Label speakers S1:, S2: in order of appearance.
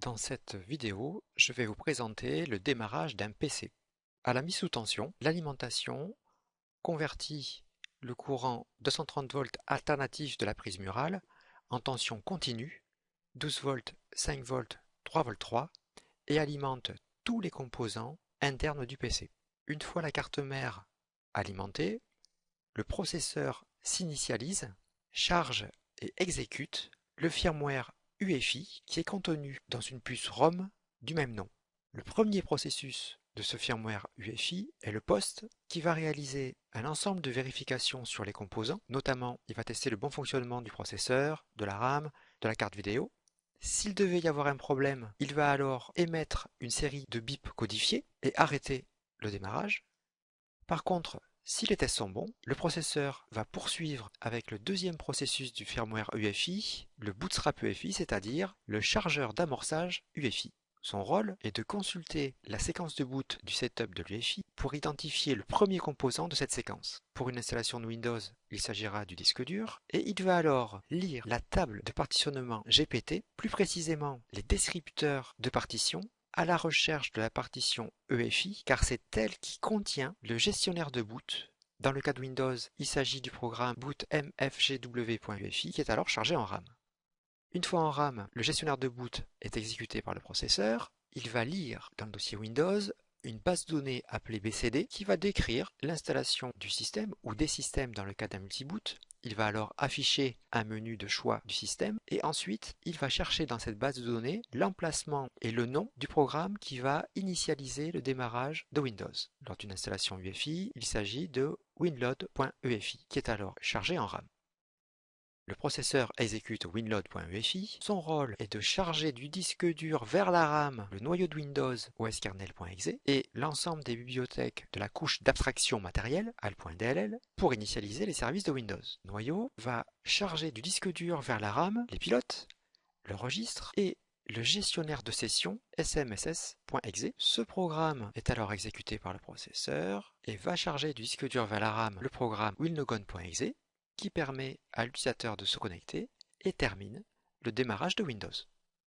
S1: Dans cette vidéo, je vais vous présenter le démarrage d'un PC. À la mise sous tension, l'alimentation convertit le courant 230 volts alternatif de la prise murale en tension continue, 12 volts, 5 volts, 3 volts 3, et alimente tous les composants internes du PC. Une fois la carte mère alimentée, le processeur s'initialise, charge et exécute le firmware UEFI qui est contenu dans une puce ROM du même nom. Le premier processus de ce firmware UEFI est le POST qui va réaliser un ensemble de vérifications sur les composants, notamment il va tester le bon fonctionnement du processeur, de la RAM, de la carte vidéo. S'il devait y avoir un problème, il va alors émettre une série de bips codifiés et arrêter le démarrage. Par contre, si les tests sont bons, le processeur va poursuivre avec le deuxième processus du firmware UEFI, le Bootstrap UEFI, c'est-à-dire le chargeur d'amorçage UEFI. Son rôle est de consulter la séquence de boot du setup de l'UEFI pour identifier le premier composant de cette séquence. Pour une installation de Windows, il s'agira du disque dur, et il va alors lire la table de partitionnement GPT, plus précisément les descripteurs de partition, à la recherche de la partition EFI, car c'est elle qui contient le gestionnaire de boot. Dans le cas de Windows, il s'agit du programme bootmfgw.efi qui est alors chargé en RAM. Une fois en RAM, le gestionnaire de boot est exécuté par le processeur. Il va lire dans le dossier Windows une base de données appelée BCD qui va décrire l'installation du système ou des systèmes dans le cas d'un multiboot. Il va alors afficher un menu de choix du système et ensuite il va chercher dans cette base de données l'emplacement et le nom du programme qui va initialiser le démarrage de Windows. Lors d'une installation UEFI, il s'agit de winload.efi qui est alors chargé en RAM. Le processeur exécute winload.efi. Son rôle est de charger du disque dur vers la RAM le noyau de Windows oskernel.exe et l'ensemble des bibliothèques de la couche d'abstraction matérielle al.dll pour initialiser les services de Windows. Le noyau va charger du disque dur vers la RAM les pilotes, le registre et le gestionnaire de session smss.exe. Ce programme est alors exécuté par le processeur et va charger du disque dur vers la RAM le programme willnogon.exe qui permet à l'utilisateur de se connecter et termine le démarrage de Windows.